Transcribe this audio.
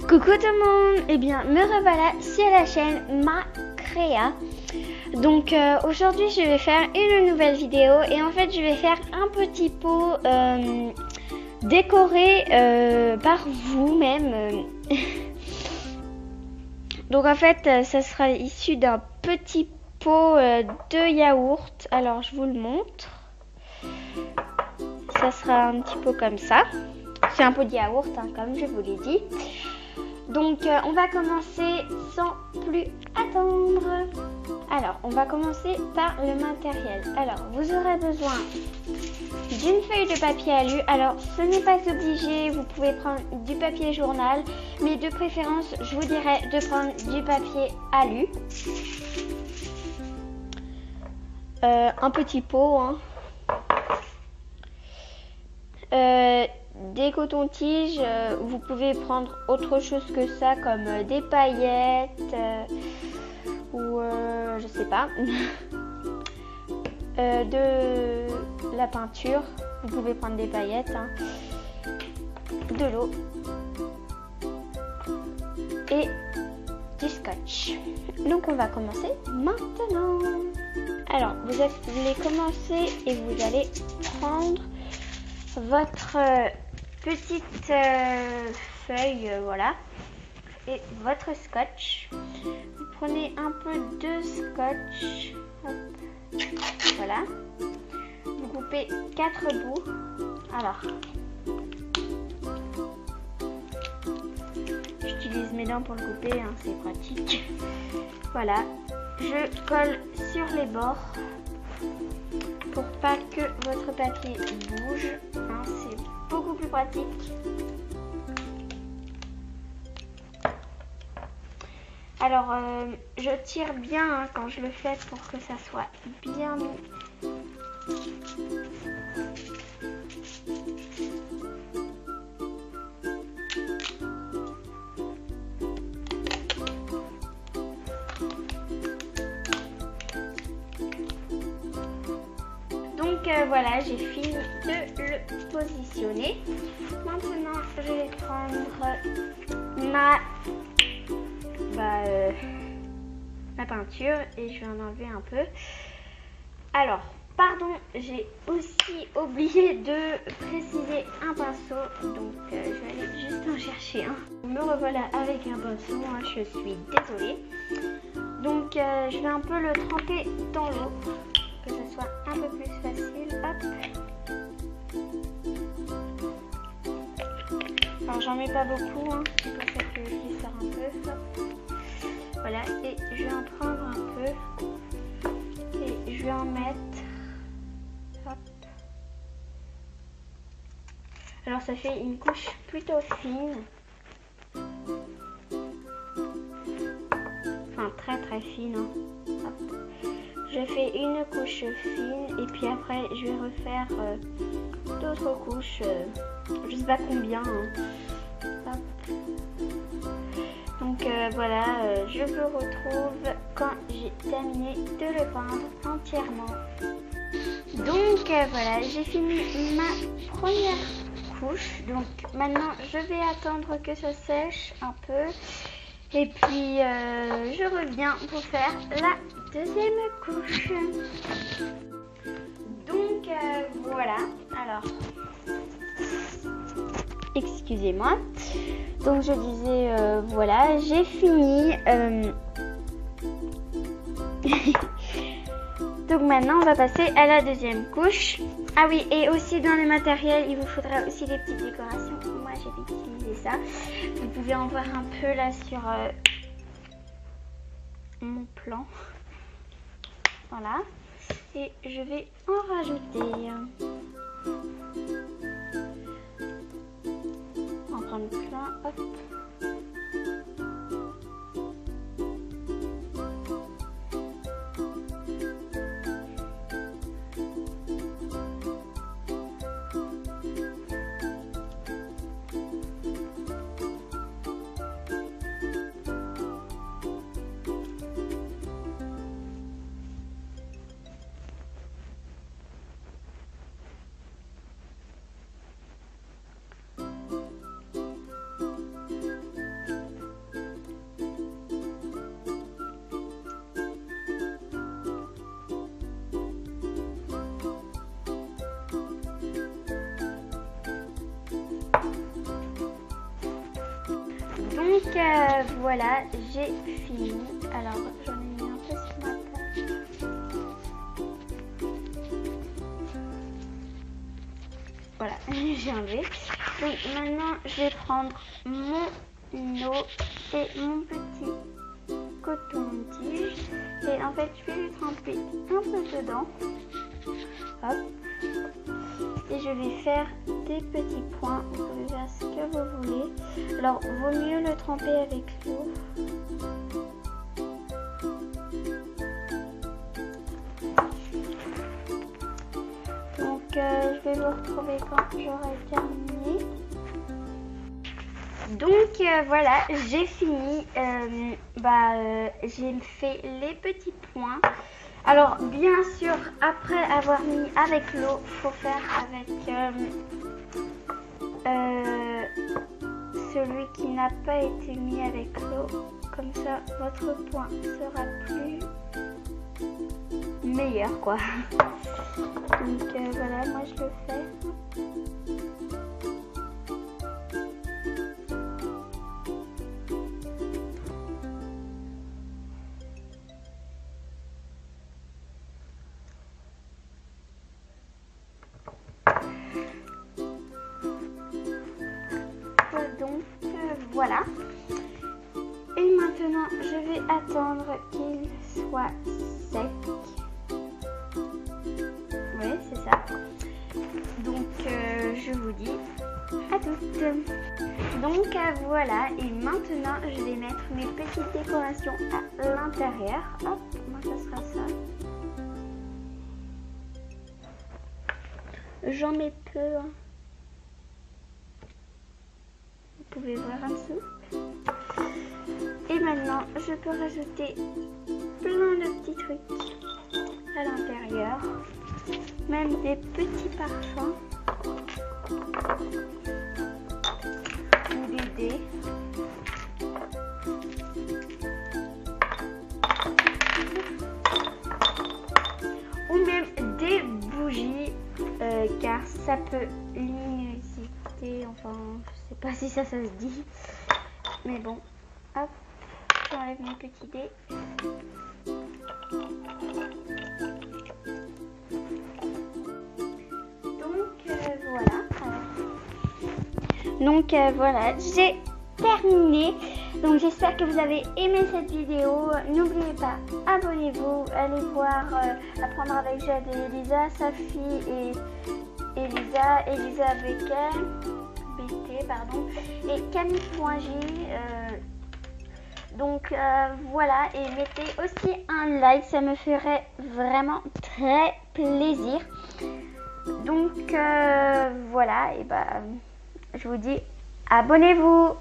Coucou tout le monde, eh bien me revoilà sur la chaîne Macréa. Donc aujourd'hui je vais faire une nouvelle vidéo et en fait je vais faire un petit pot décoré par vous-même. Donc en fait ça sera issu d'un petit pot de yaourt. Alors je vous le montre. Ça sera un petit pot comme ça. C'est un pot de yaourt hein, comme je vous l'ai dit. Donc on va commencer sans plus attendre. Alors on va commencer par le matériel. Alors vous aurez besoin d'une feuille de papier alu. Alors ce n'est pas obligé, vous pouvez prendre du papier journal, mais de préférence je vous dirais de prendre du papier alu. Un petit pot hein. Des cotons-tiges, vous pouvez prendre autre chose que ça comme des paillettes ou je sais pas de la peinture, vous pouvez prendre des paillettes hein, de l'eau et du scotch. Donc on va commencer maintenant. Alors vous allez commencer et vous allez prendre votre petite feuille, voilà, et votre scotch. Vous prenez un peu de scotch, hop, voilà. Vous coupez 4 bouts. Alors, j'utilise mes dents pour le couper, hein, c'est pratique. Voilà, je colle sur les bords pour pas que votre papier bouge, hein, c'est beaucoup plus pratique. Alors je tire bien hein, quand je le fais pour que ça soit bien mis. Donc voilà, j'ai fini de le positionner. Maintenant, je vais prendre ma peinture et je vais en enlever un peu. Alors, pardon, j'ai aussi oublié de préciser un pinceau. Donc, je vais aller juste en chercher un. Me revoilà avec un pinceau, hein, je suis désolée. Donc, je vais un peu le tremper dans l'eau. Que ce soit un peu plus facile. Hop. Alors j'en mets pas beaucoup, hein. C'est pour ça que je sors un peu. Hop. Voilà, et je vais en prendre un peu. Et je vais en mettre. Hop. Alors ça fait une couche plutôt fine. Enfin très très fine. Hein. Hop. Je fais une couche fine et puis après je vais refaire d'autres couches, je sais pas combien. Hein. Donc voilà, je vous retrouve quand j'ai terminé de le peindre entièrement. Donc voilà, j'ai fini ma première couche. Donc maintenant je vais attendre que ça sèche un peu. Et puis je reviens pour faire la deuxième couche. Donc voilà, alors excusez-moi. Donc je disais voilà, j'ai fini. Donc maintenant on va passer à la deuxième couche. Ah oui, et aussi dans les matériels, il vous faudra aussi des petites décorations. Moi j'ai utilisé ça. Vous pouvez en voir un peu là sur mon plan. Voilà. Et je vais en rajouter. En prendre plein. Hop. voilà, j'ai fini. Alors j'en ai mis un peu sur ma table. Voilà, j'ai enlevé. Donc maintenant je vais prendre mon eau et mon petit coton-tige. Et en fait je vais lui tremper un peu dedans. Hop. Et je vais faire des petits points. Vous pouvez faire ce que vous voulez. Alors vaut mieux le tremper avec l'eau. Donc je vais vous retrouver quand j'aurai terminé. Donc voilà, j'ai fini. J'ai fait les petits points. Alors bien sûr, après avoir mis avec l'eau, il faut faire avec celui qui n'a pas été mis avec l'eau. Comme ça, votre point sera plus meilleur quoi. Donc voilà, moi je le fais. Donc voilà. Et maintenant, je vais attendre qu'il soit sec. Oui, c'est ça. Donc, je vous dis à toutes. Donc, voilà. Et maintenant, je vais mettre mes petites décorations à l'intérieur. Hop, moi, ça sera ça. J'en mets peu. Hein. Vous pouvez voir en dessous. Et maintenant, je peux rajouter plein de petits trucs à l'intérieur. Même des petits parfums. Ou des dés. Ou même des bougies, car ça peut luminosité, enfin, je sais pas si ça se dit. Mais bon, hop, j'enlève mes petits dés. Donc voilà, j'ai terminé. Donc j'espère que vous avez aimé cette vidéo. N'oubliez pas, abonnez-vous, allez voir Apprendre avec Jade et Elisa, Safi et Elisa BT, pardon, et Camille.j. Donc voilà, et mettez aussi un like, ça me ferait vraiment très plaisir. Donc voilà, et je vous dis abonnez-vous.